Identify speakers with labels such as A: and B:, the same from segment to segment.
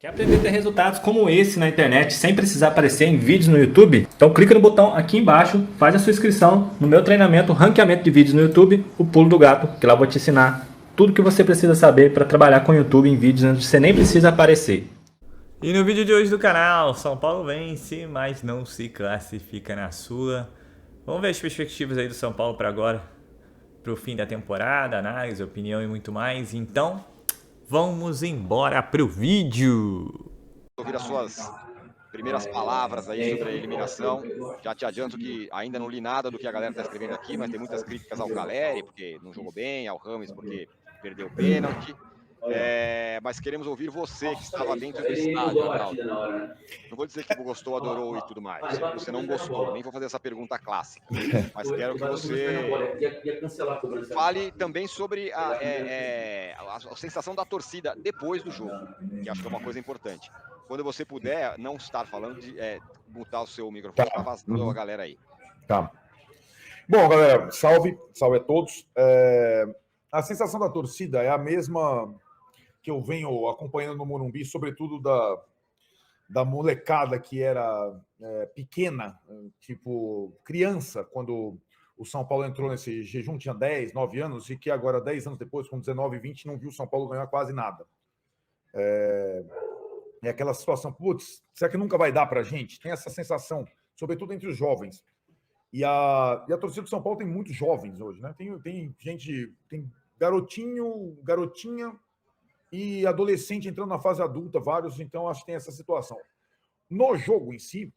A: Quer aprender a ter resultados como esse na internet sem precisar aparecer em vídeos no YouTube? Então clica no botão aqui embaixo, faz a sua inscrição no meu treinamento Ranqueamento de Vídeos no YouTube, o Pulo do Gato, que lá eu vou te ensinar tudo o que você precisa saber para trabalhar com o YouTube em vídeos onde você nem precisa aparecer.
B: E no vídeo de hoje do canal, São Paulo vence, mas não se classifica na Sula. Vamos ver as perspectivas aí do São Paulo para agora, para o fim da temporada, análise, opinião e muito mais. Então, vamos embora pro vídeo!
C: Ouvir as suas primeiras palavras aí sobre a eliminação. Já te adianto que ainda não li nada do que a galera está escrevendo aqui, mas tem muitas críticas ao Caleri, porque não jogou bem, ao Rames, porque perdeu o pênalti. Mas queremos ouvir você que estava dentro do estádio, Arnaldo. Não vou dizer que gostou, adorou e tudo mais. Você não gostou, nem vou fazer essa pergunta clássica. Mas quero que você fale também sobre a sensação da torcida depois do jogo, que acho que é uma coisa importante. Quando você puder não estar falando, mutar o seu microfone para vazando a galera aí.
D: Tá. Bom, galera, salve a todos. A sensação da torcida é a mesma que eu venho acompanhando no Morumbi, sobretudo da molecada que era pequena, tipo criança, quando o São Paulo entrou nesse jejum, tinha 10, 9 anos, e que agora, 10 anos depois, com 19, 20, não viu o São Paulo ganhar quase nada. É aquela situação, putz, será que nunca vai dar pra gente? Tem essa sensação, sobretudo entre os jovens. E a torcida do São Paulo tem muitos jovens hoje, né? Tem gente, tem garotinho, garotinha e adolescente entrando na fase adulta, vários, então acho que tem essa situação. No jogo em si,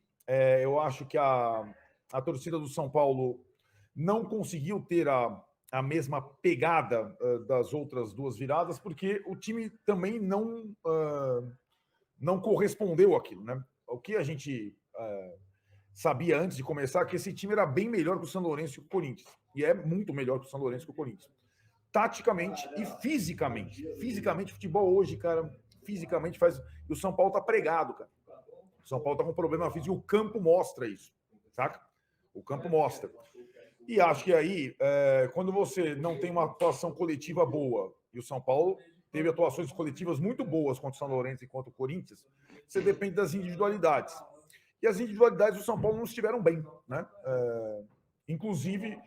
D: eu acho que a torcida do São Paulo não conseguiu ter a mesma pegada das outras duas viradas, porque o time também não correspondeu àquilo, né? O que a gente sabia antes de começar que esse time era bem melhor que o São Lourenço e o Corinthians. E é muito melhor que o São Lourenço e o Corinthians. Taticamente e fisicamente. Fisicamente, o futebol hoje, cara, fisicamente faz... E o São Paulo tá pregado, cara. O São Paulo tá com um problema físico e o campo mostra isso, saca? O campo mostra. E acho que aí, quando você não tem uma atuação coletiva boa, e o São Paulo teve atuações coletivas muito boas contra o São Lourenço e contra o Corinthians, você depende das individualidades. E as individualidades do São Paulo não estiveram bem, né? Inclusive,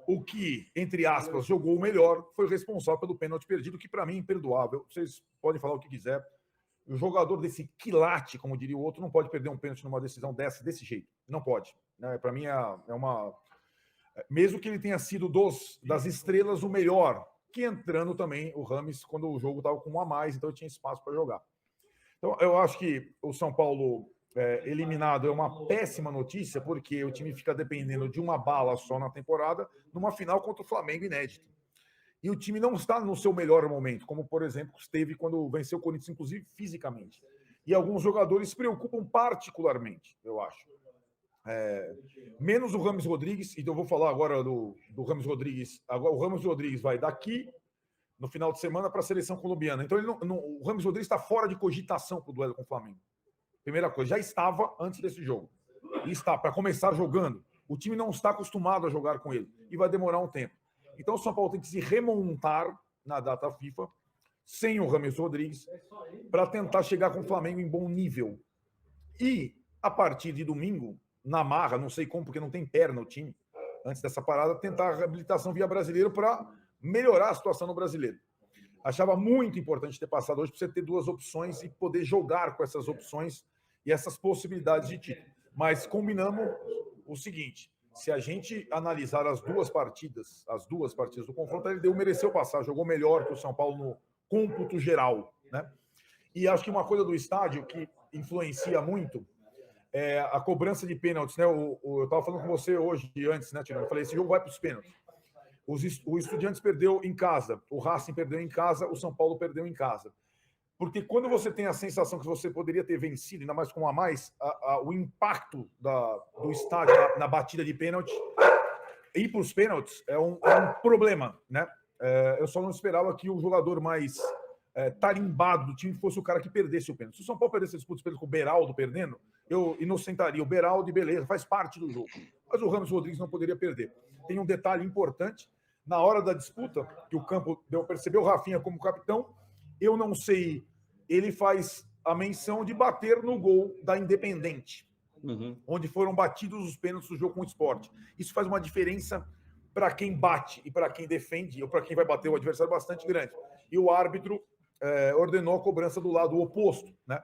D: o que, entre aspas, jogou o melhor foi o responsável pelo pênalti perdido, que para mim é imperdoável. Vocês podem falar o que quiser. O jogador desse quilate, como diria o outro, não pode perder um pênalti numa decisão desse jeito. Não pode. Né? Para mim é uma... Mesmo que ele tenha sido das estrelas o melhor, que entrando também o Rames quando o jogo estava com um a mais, então tinha espaço para jogar. Então, eu acho que o São Paulo eliminado é uma péssima notícia, porque o time fica dependendo de uma bala só na temporada, numa final contra o Flamengo inédito. E o time não está no seu melhor momento, como, por exemplo, esteve quando venceu o Corinthians, inclusive fisicamente. E alguns jogadores se preocupam particularmente, eu acho. Menos o Rames Rodrigues, então eu vou falar agora do Rames Rodrigues. Agora, o Rames Rodrigues vai daqui no final de semana para a seleção colombiana. Então o Rames Rodrigues está fora de cogitação para o duelo com o Flamengo. Primeira coisa, já estava antes desse jogo. E está para começar jogando. O time não está acostumado a jogar com ele e vai demorar um tempo. Então o São Paulo tem que se remontar na data FIFA sem o Rames Rodrigues para tentar chegar com o Flamengo em bom nível. E a partir de domingo, na marra, não sei como, porque não tem perna o time, antes dessa parada, tentar a reabilitação via brasileiro para melhorar a situação no brasileiro. Achava muito importante ter passado hoje para você ter duas opções e poder jogar com essas opções e essas possibilidades de título. Mas combinamos o seguinte, se a gente analisar as duas partidas do confronto, ele mereceu passar, jogou melhor que o São Paulo no cômputo geral, né? E acho que uma coisa do estádio que influencia muito é a cobrança de pênaltis, né? Eu estava falando com você hoje, antes, né, Tirão? Eu falei, esse jogo vai para os pênaltis. O Estudiantes perdeu em casa, o Racing perdeu em casa, o São Paulo perdeu em casa. Porque quando você tem a sensação que você poderia ter vencido, ainda mais com um a mais, o impacto do estádio na batida de pênalti, ir para os pênaltis é um problema, né? Eu só não esperava que o jogador mais tarimbado do time fosse o cara que perdesse o pênalti. Se o São Paulo perdesse esse disputa com o Beraldo perdendo, eu inocentaria o Beraldo e beleza, faz parte do jogo. Mas o Rames Rodrigues não poderia perder. Tem um detalhe importante, na hora da disputa, que o campo deu a perceber o Rafinha como capitão, eu não sei, ele faz a menção de bater no gol da Independente, onde foram batidos os pênaltis do jogo com o Sport. Isso faz uma diferença para quem bate e para quem defende, ou para quem vai bater o adversário, bastante grande. E o árbitro ordenou a cobrança do lado oposto, né?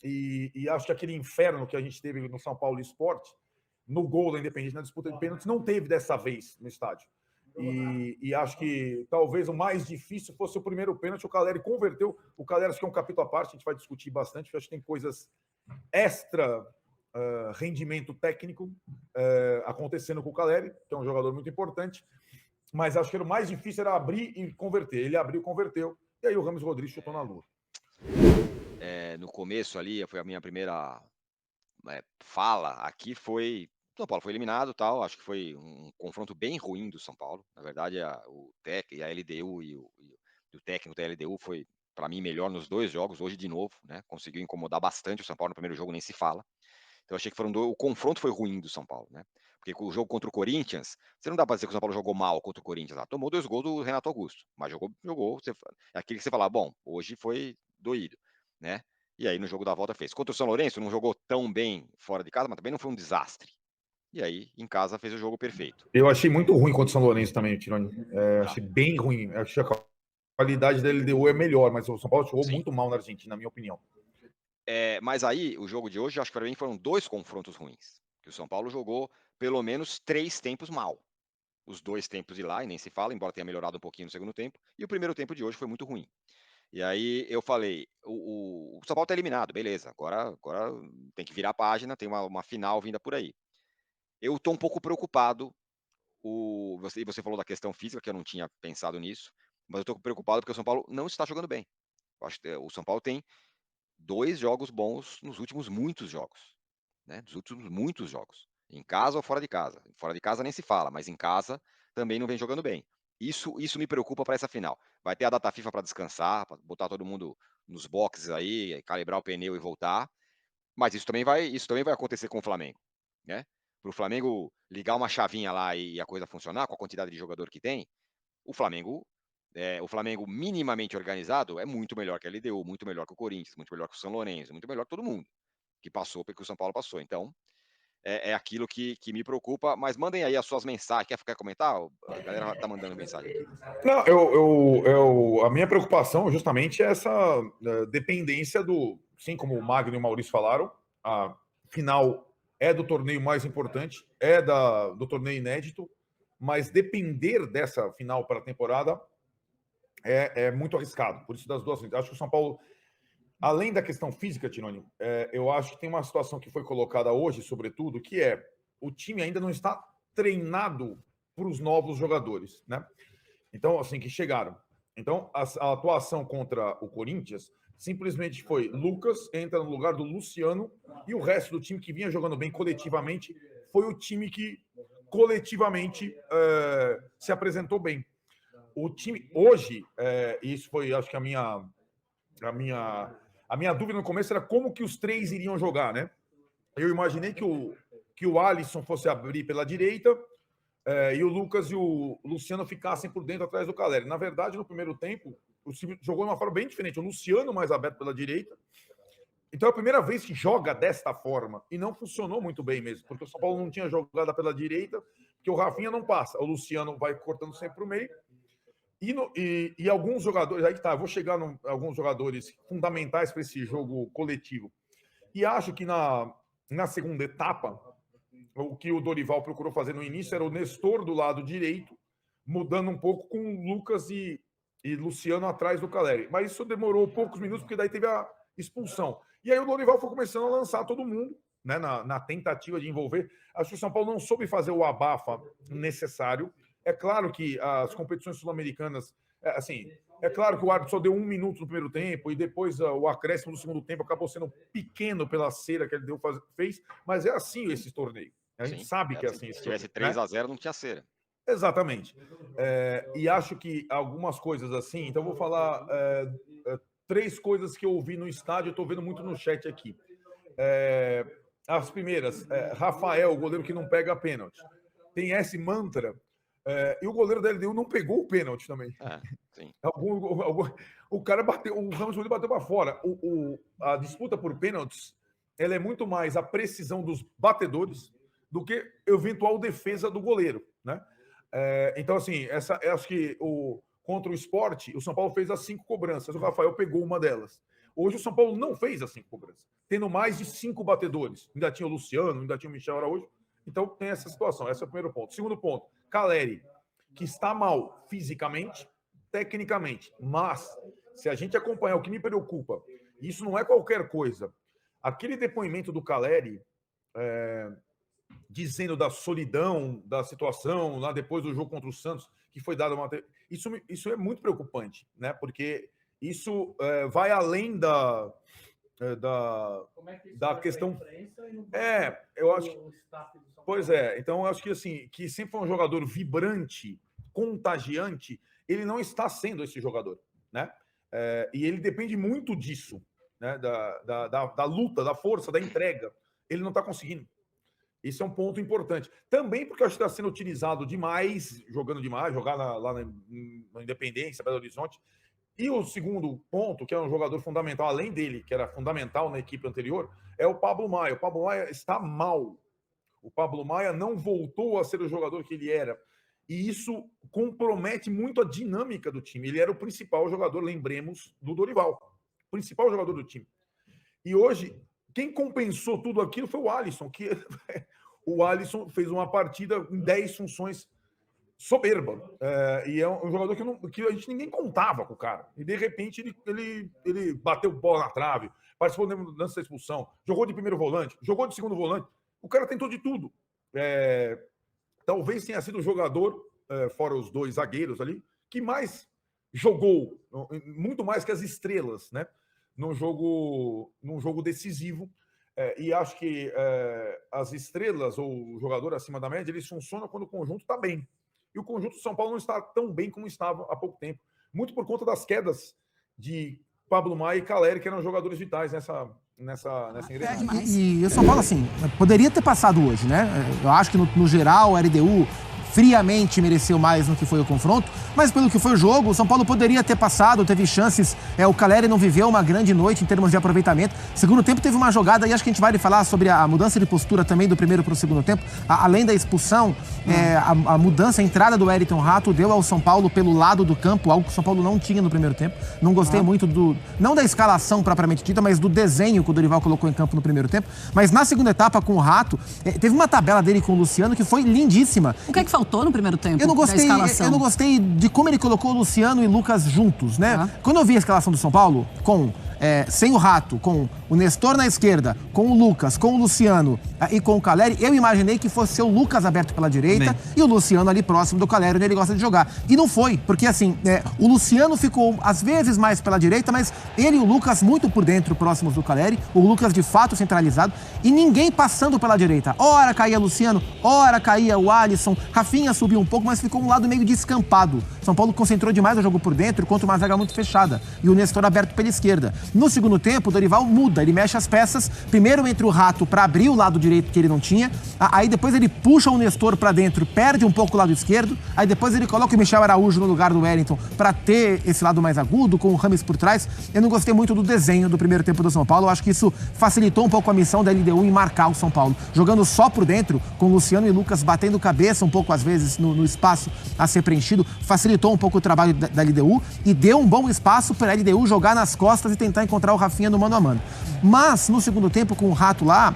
D: E acho que aquele inferno que a gente teve no São Paulo Sport, no gol da Independente, na disputa de pênaltis, não teve dessa vez no estádio. E acho que talvez o mais difícil fosse o primeiro pênalti. O Caleri converteu. O Caleri, acho que é um capítulo à parte, a gente vai discutir bastante, porque acho que tem coisas extra rendimento técnico acontecendo com o Caleri, que é um jogador muito importante, mas acho que o mais difícil era abrir e converter. Ele abriu, converteu, e aí o Rames Rodrigues chutou na lua.
C: No começo ali, foi a minha primeira fala aqui, foi São Paulo foi eliminado, tal. Acho que foi um confronto bem ruim do São Paulo. Na verdade, o TEC e a LDU e o técnico da LDU foi, para mim, melhor nos dois jogos. Hoje, de novo, né? Conseguiu incomodar bastante o São Paulo no primeiro jogo, nem se fala. Então, achei que o confronto foi ruim do São Paulo, né? Porque o jogo contra o Corinthians, você não dá para dizer que o São Paulo jogou mal contra o Corinthians. Tomou 2 gols do Renato Augusto, mas jogou. É aquele que você fala, bom, hoje foi doído, né? E aí, no jogo da volta, fez. Contra o São Lourenço, não jogou tão bem fora de casa, mas também não foi um desastre. E aí, em casa, fez o jogo perfeito.
D: Eu achei muito ruim contra o São Lourenço também, Tironi. Achei bem ruim. Achei que a qualidade da LDU é melhor, mas o São Paulo jogou muito mal na Argentina, na minha opinião.
C: Mas aí, o jogo de hoje, acho que para mim foram 2 confrontos ruins. Que o São Paulo jogou pelo menos 3 tempos mal. Os 2 tempos de lá, e nem se fala, embora tenha melhorado um pouquinho no segundo tempo. E o primeiro tempo de hoje foi muito ruim. E aí eu falei, o São Paulo tá eliminado, beleza. Agora tem que virar a página, tem uma final vinda por aí. Eu tô um pouco preocupado. Você falou da questão física, que eu não tinha pensado nisso. Mas eu tô preocupado porque o São Paulo não está jogando bem. Eu acho que o São Paulo tem 2 jogos bons nos últimos muitos jogos, né? Dos últimos muitos jogos. Em casa ou fora de casa. Fora de casa nem se fala, mas em casa também não vem jogando bem. Isso me preocupa para essa final. Vai ter a data FIFA para descansar, para botar todo mundo nos boxes aí, calibrar o pneu e voltar. Mas isso também vai acontecer com o Flamengo, né? Para o Flamengo ligar uma chavinha lá e a coisa funcionar com a quantidade de jogador que tem, o Flamengo minimamente organizado é muito melhor que a LDU, muito melhor que o Corinthians, muito melhor que o São Lourenço, muito melhor que todo mundo que passou, porque o São Paulo passou. Então, é aquilo que me preocupa. Mas mandem aí as suas mensagens. Quer comentar? A galera tá mandando mensagem aqui.
D: Não, a minha preocupação justamente é essa dependência sim, como o Magno e o Maurício falaram, a final é do torneio mais importante, do torneio inédito, mas depender dessa final para a temporada é muito arriscado. Por isso, das duas, acho que o São Paulo, além da questão física, Tironi, eu acho que tem uma situação que foi colocada hoje, sobretudo, que o time ainda não está treinado para os novos jogadores, né? Então, assim, que chegaram. Então, a atuação contra o Corinthians simplesmente foi Lucas entra no lugar do Luciano e o resto do time que vinha jogando bem coletivamente foi o time que coletivamente se apresentou bem. O time hoje, isso foi, acho que a minha dúvida no começo era como que os 3 iriam jogar, né? Eu imaginei que o Alisson fosse abrir pela direita e o Lucas e o Luciano ficassem por dentro atrás do Caleri. Na verdade, no primeiro tempo, o time jogou de uma forma bem diferente. O Luciano mais aberto pela direita. Então é a primeira vez que joga desta forma e não funcionou muito bem mesmo, porque o São Paulo não tinha jogada pela direita, porque o Rafinha não passa. O Luciano vai cortando sempre para o meio. E alguns jogadores, aí que tá, eu vou chegar em alguns jogadores fundamentais para esse jogo coletivo. E acho que na segunda etapa, o que o Dorival procurou fazer no início era o Nestor do lado direito, mudando um pouco com o Lucas e Luciano atrás do Caleri. Mas isso demorou poucos minutos, porque daí teve a expulsão. E aí o Dorival foi começando a lançar todo mundo, né, na tentativa de envolver. Acho que o São Paulo não soube fazer o abafa necessário. É claro que as competições sul-americanas, é claro que o árbitro só deu 1 minuto no primeiro tempo e depois o acréscimo do segundo tempo acabou sendo pequeno pela cera que ele fez, mas é assim esse torneio. A gente sabe que é assim.
C: Se tivesse 3-0, não tinha cera.
D: Exatamente. E acho que algumas coisas assim, então eu vou falar 3 coisas que eu ouvi no estádio, eu estou vendo muito no chat aqui. As primeiras, Rafael, o goleiro que não pega pênalti. Tem esse mantra E o goleiro da LDU não pegou o pênalti também.
C: Sim.
D: O cara bateu, o Ramos bateu para fora. A disputa por pênaltis, ela é muito mais a precisão dos batedores do que eventual defesa do goleiro, né? Então, assim, eu acho que contra o Sport, o São Paulo fez as 5 cobranças. O Rafael pegou uma delas. Hoje o São Paulo não fez as 5 cobranças, tendo mais de 5 batedores. Ainda tinha o Luciano, ainda tinha o Michel Araújo. Então tem essa situação. Esse é o primeiro ponto. Segundo ponto, Caleri, que está mal fisicamente, tecnicamente. Mas, se a gente acompanhar, o que me preocupa, isso não é qualquer coisa. Aquele depoimento do Caleri, dizendo da solidão, da situação, lá depois do jogo contra o Santos, que foi dado uma... Isso é muito preocupante, né? Porque isso vai além da questão... eu acho... Pois é, então eu acho que assim, que sempre foi um jogador vibrante, contagiante, ele não está sendo esse jogador, né? E ele depende muito disso, né? Da luta, da força, da entrega. Ele não está conseguindo. Esse é um ponto importante. Também porque eu acho que está sendo utilizado demais, jogando demais, jogar lá na Independência, Belo Horizonte. E o segundo ponto, que é um jogador fundamental, além dele, que era fundamental na equipe anterior, é o Pablo Maia. O Pablo Maia está mal. O Pablo Maia não voltou a ser o jogador que ele era. E isso compromete muito a dinâmica do time. Ele era o principal jogador, lembremos, do Dorival. O principal jogador do time. E hoje, quem compensou tudo aquilo foi o Alisson, que o Alisson fez uma partida em 10 funções soberba. E é um jogador que a gente ninguém contava com o cara. E, de repente, ele bateu bola na trave, participou da mudança da expulsão, jogou de primeiro volante, jogou de segundo volante. O cara tentou de tudo. Talvez tenha sido o jogador, fora os 2 zagueiros ali, que mais jogou, muito mais que as estrelas, né? Num jogo decisivo. E acho que as estrelas, ou o jogador acima da média, eles funcionam quando o conjunto está bem. E o conjunto de São Paulo não está tão bem como estava há pouco tempo. Muito por conta das quedas de Pablo Maia e Caleri, que eram jogadores vitais nessa engrenagem.
E: E o São Paulo, assim, poderia ter passado hoje, né? Eu acho que, no geral, a LDU friamente mereceu mais no que foi o confronto, mas pelo que foi o jogo, o São Paulo poderia ter passado, teve chances, o Caleri não viveu uma grande noite em termos de aproveitamento. Segundo tempo teve uma jogada, e acho que a gente vai falar sobre a mudança de postura também do primeiro para o segundo tempo, além da expulsão, a mudança, a entrada do Wellington Rato deu ao São Paulo pelo lado do campo, algo que o São Paulo não tinha no primeiro tempo. Não gostei muito não da escalação propriamente dita, mas do desenho que o Dorival colocou em campo no primeiro tempo. Mas na segunda etapa, com o Rato, teve uma tabela dele com o Luciano que foi lindíssima.
F: O que é que faltou no primeiro tempo?
E: Eu não gostei de como ele colocou o Luciano e Lucas juntos, né? Quando eu vi a escalação do São Paulo, sem o Rato, com o Nestor na esquerda, com o Lucas, com o Luciano e com o Caleri, eu imaginei que fosse ser o Lucas aberto pela direita e o Luciano ali próximo do Caleri, onde ele gosta de jogar. E não foi, porque assim, o Luciano ficou às vezes mais pela direita, mas ele e o Lucas muito por dentro, próximos do Caleri, o Lucas de fato centralizado e ninguém passando pela direita. Ora caía Luciano, ora caía o Alisson, Rafinha subiu um pouco, mas ficou um lado meio descampado. São Paulo concentrou demais o jogo por dentro contra uma zaga muito fechada e o Nestor aberto pela esquerda. No segundo tempo, o Dorival muda, ele mexe as peças, primeiro entre o Rato para abrir o lado direito que ele não tinha, aí depois ele puxa o Nestor para dentro, perde um pouco o lado esquerdo, aí depois ele coloca o Michel Araújo no lugar do Wellington para ter esse lado mais agudo, com o Rames por trás. Eu não gostei muito do desenho do primeiro tempo do São Paulo, eu acho que isso facilitou um pouco a missão da LDU em marcar o São Paulo, jogando só por dentro, com o Luciano e Lucas batendo cabeça um pouco às vezes no espaço a ser preenchido, facilitou um pouco o trabalho da LDU e deu um bom espaço para a LDU jogar nas costas e tentar encontrar o Rafinha no mano a mano. Mas, no segundo tempo, com o Rato lá,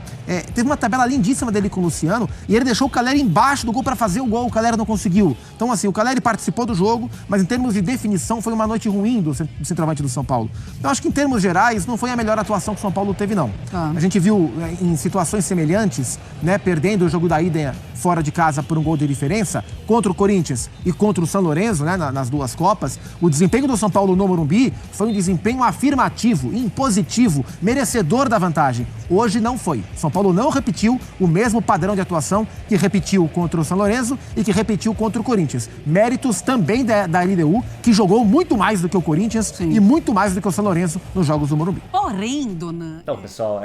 E: teve uma tabela lindíssima dele com o Luciano e ele deixou o Caleri embaixo do gol para fazer o gol, o Caleri não conseguiu. Então, assim, o Caleri participou do jogo, mas em termos de definição foi uma noite ruim do centroavante do São Paulo. Então, acho que em termos gerais, não foi a melhor atuação que o São Paulo teve, não. A gente viu em situações semelhantes, né, perdendo o jogo da ida fora de casa por um gol de diferença, contra o Corinthians e contra o São Lourenço, né, nas duas Copas, o desempenho do São Paulo no Morumbi foi um desempenho afirmativo, impositivo, merecedor da vantagem. Hoje não foi. São Paulo não repetiu o mesmo padrão de atuação que repetiu contra o São Lourenço e que repetiu contra o Corinthians. Méritos também da LDU, que jogou muito mais do que o Corinthians e muito mais do que o São Lourenço nos jogos do Morumbi.
F: Porém, dona...
B: Então, pessoal,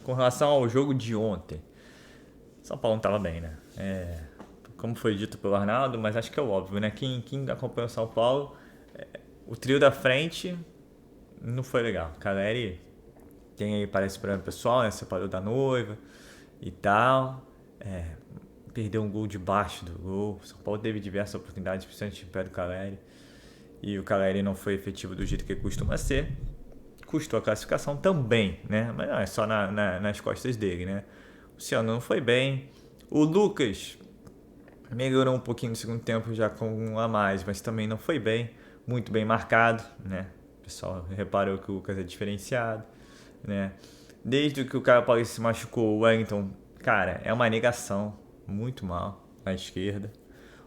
B: com relação ao jogo de ontem, São Paulo não estava bem, né? como foi dito pelo Arnaldo, mas acho que é óbvio, né? Quem acompanha o São Paulo, o trio da frente não foi legal. Caleri tem aí, parece, problema pessoal, né? Separou da noiva e tal. Perdeu um gol debaixo do gol. O São Paulo teve diversas oportunidades, principalmente no pé do Caleri. E o Caleri não foi efetivo do jeito que costuma ser. Custou a classificação também, né? Mas não é só nas costas dele, né? O Luciano não foi bem. O Lucas melhorou um pouquinho no segundo tempo já com um a mais, mas também não foi bem. Muito bem marcado, né? O pessoal reparou que o Lucas é diferenciado, né? Desde que o Caio Paulista se machucou, o Wellington, cara, é uma negação. Muito mal na esquerda.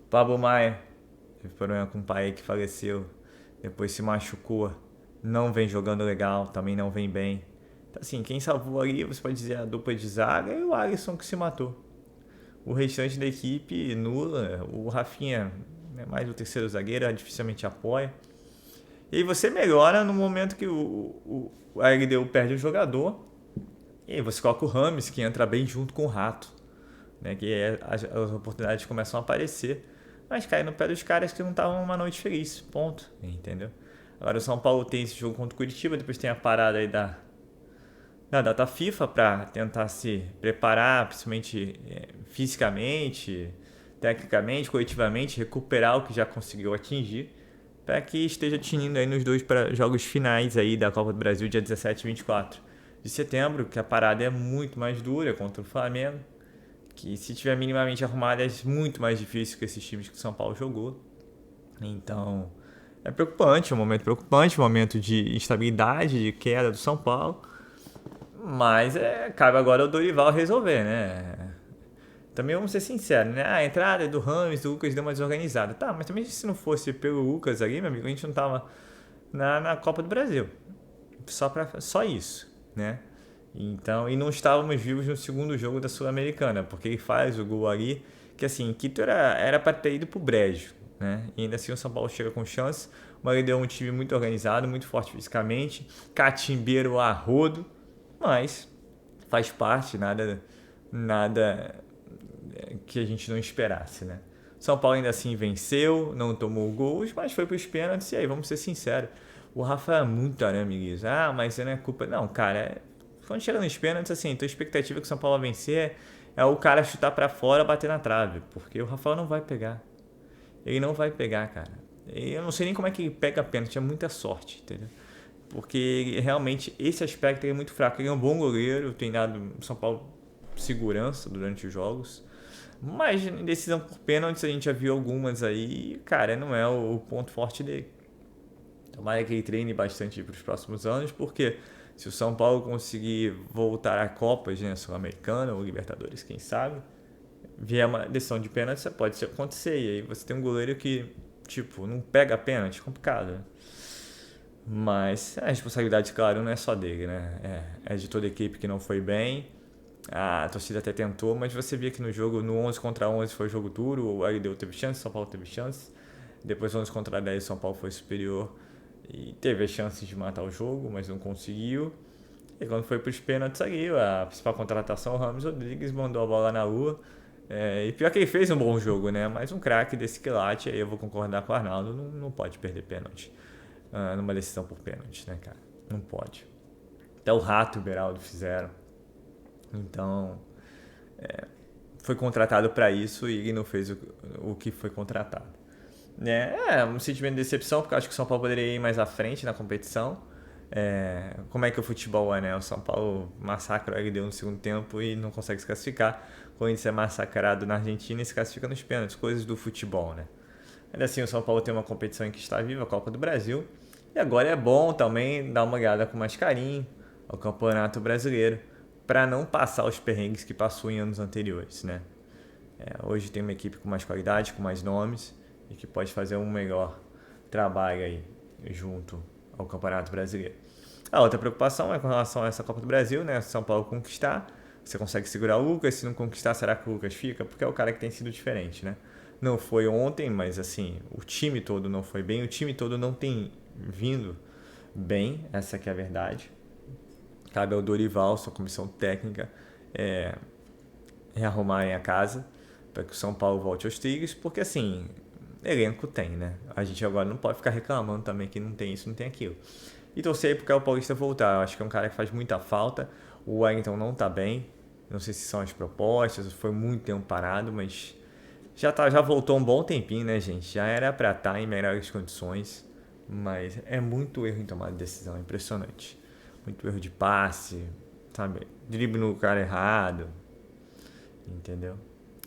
B: O Pablo Maia teve problema com o pai que faleceu, depois se machucou, não vem jogando legal, também não vem bem. Então, assim, quem salvou ali, você pode dizer, a dupla de zaga e o Alisson que se matou. O restante da equipe nula, o Rafinha é mais o terceiro zagueiro, dificilmente apoia. E aí você melhora no momento que o LDU perde o jogador, e aí você coloca o Rames, que entra bem junto com o Rato. Né, que as oportunidades começam a aparecer, mas cai no pé dos caras que não estavam numa noite feliz, ponto, entendeu? Agora o São Paulo tem esse jogo contra o Curitiba, depois tem a parada aí da data FIFA para tentar se preparar, principalmente fisicamente, tecnicamente, coletivamente, recuperar o que já conseguiu atingir, para que esteja tinindo aí nos 2 jogos finais aí da Copa do Brasil, dia 17 e 24 de setembro, que a parada é muito mais dura contra o Flamengo, que se tiver minimamente arrumado é muito mais difícil que esses times que o São Paulo jogou. Então, é preocupante, é um momento preocupante, um momento de instabilidade, de queda do São Paulo. Mas cabe agora ao Dorival resolver, né? Também vamos ser sinceros, né? A entrada do Rames, do Lucas deu uma desorganizada. Tá, mas também se não fosse pelo Lucas ali, meu amigo, a gente não tava na Copa do Brasil. Só isso, né? Então, e não estávamos vivos no segundo jogo da Sul-Americana, porque ele faz o gol ali, que assim, Quito era para ter ido pro brejo, né? E ainda assim o São Paulo chega com chance, mas ele deu um time muito organizado, muito forte fisicamente, catimbeiro a rodo, mas faz parte, nada que a gente não esperasse, né? São Paulo ainda assim venceu, não tomou gols, mas foi para os pênaltis, e aí, vamos ser sinceros, o Rafa é muito arame, mas não é culpa... Não, cara, quando chega nos pênaltis, assim, tua expectativa que o São Paulo vai vencer é o cara chutar pra fora, bater na trave, porque o Rafael não vai pegar. Ele não vai pegar, cara. E eu não sei nem como é que ele pega pênalti, é muita sorte, entendeu? Porque realmente esse aspecto é muito fraco. Ele é um bom goleiro, tem dado São Paulo segurança durante os jogos, mas em decisão por pênaltis a gente já viu algumas aí, cara, não é o ponto forte dele. Tomara que ele treine bastante para os próximos anos, porque se o São Paulo conseguir voltar a Copas, né, Sul-Americana ou Libertadores, quem sabe, vier uma decisão de pênalti, pode acontecer. E aí você tem um goleiro que, tipo, não pega pênalti, complicado, né? Mas a responsabilidade, claro, não é só dele, né? É de toda a equipe que não foi bem. A torcida até tentou, mas você via que no jogo, no 11 contra 11 foi jogo duro, o LDU teve chance, o São Paulo teve chance. Depois 11 contra 10, o São Paulo foi superior e teve a chance de matar o jogo, mas não conseguiu. E quando foi para os pênaltis, saiu a principal contratação, o Rames Rodrigues mandou a bola na lua. E pior que ele fez um bom jogo, né? Mas um craque desse quilate, aí eu vou concordar com o Arnaldo, não pode perder pênalti numa decisão por pênalti, né, cara? Não pode. Até o Rato e o Beraldo fizeram. Então, foi contratado para isso e ele não fez o que foi contratado. Um sentimento de decepção, porque eu acho que o São Paulo poderia ir mais à frente na competição. Como é que o futebol é, né? O São Paulo massacra o LDU no segundo tempo e não consegue se classificar. Quando ele é massacrado na Argentina e se classifica nos pênaltis, coisas do futebol, né? Ainda assim, o São Paulo tem uma competição em que está viva, a Copa do Brasil. E agora é bom também dar uma olhada com mais carinho ao Campeonato Brasileiro, para não passar os perrengues que passou em anos anteriores, né? Hoje tem uma equipe com mais qualidade, com mais nomes, e que pode fazer um melhor trabalho aí junto ao Campeonato Brasileiro. A outra preocupação é com relação a essa Copa do Brasil, né? São Paulo conquistar, você consegue segurar o Lucas, se não conquistar, será que o Lucas fica? Porque é o cara que tem sido diferente, né? Não foi ontem, mas assim, o time todo não foi bem, o time todo não tem vindo bem, essa que é a verdade. Cabe ao Dorival, sua comissão técnica, rearrumarem a casa para que o São Paulo volte aos trilhos, porque assim, elenco tem, né? A gente agora não pode ficar reclamando também que não tem isso, não tem aquilo. E torcer para o Caio Paulista voltar. Eu acho que é um cara que faz muita falta. O Wellington não tá bem. Não sei se são as propostas, foi muito tempo parado, mas já voltou um bom tempinho, né, gente? Já era para estar em melhores condições, mas é muito erro em tomada de decisão, é impressionante. Muito erro de passe, sabe? Drible no cara errado, entendeu?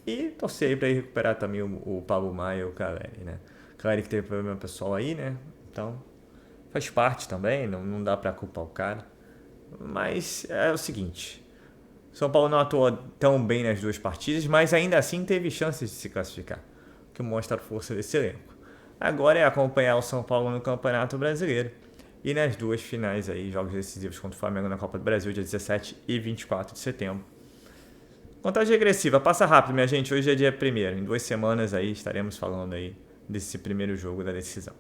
B: E torcer para ele recuperar também o Pablo Maia e o Caleri, né? Caleri que teve problema pessoal aí, né? Então, faz parte também, não dá para culpar o cara. Mas é o seguinte, São Paulo não atuou tão bem nas duas partidas, mas ainda assim teve chances de se classificar, o que mostra a força desse elenco. Agora é acompanhar o São Paulo no Campeonato Brasileiro e nas duas finais aí, jogos decisivos contra o Flamengo na Copa do Brasil, dia 17 e 24 de setembro. Contagem regressiva, passa rápido, minha gente, hoje é dia 1º, em 2 semanas aí estaremos falando aí desse primeiro jogo da decisão.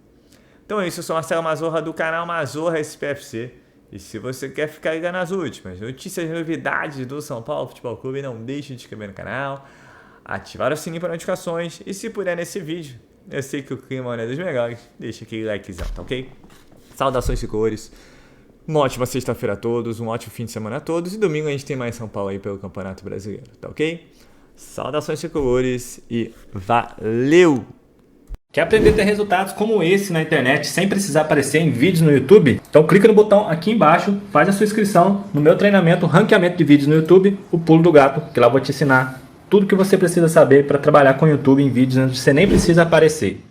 B: Então é isso, eu sou Marcelo Mazorra do canal Mazorra SPFC. E se você quer ficar ligado nas últimas notícias e novidades do São Paulo Futebol Clube, não deixe de se inscrever no canal, ativar o sininho para notificações e se puder nesse vídeo, eu sei que o clima não é dos melhores, deixa aquele likezão, tá ok? Saudações de cores, uma ótima sexta-feira a todos, um ótimo fim de semana a todos e domingo a gente tem mais São Paulo aí pelo Campeonato Brasileiro, tá ok? Saudações de cores e valeu!
A: Quer aprender a ter resultados como esse na internet sem precisar aparecer em vídeos no YouTube? Então clica no botão aqui embaixo, faz a sua inscrição no meu treinamento Ranqueamento de Vídeos no YouTube, o Pulo do Gato, que lá eu vou te ensinar tudo que você precisa saber para trabalhar com o YouTube em vídeos onde você nem precisa aparecer.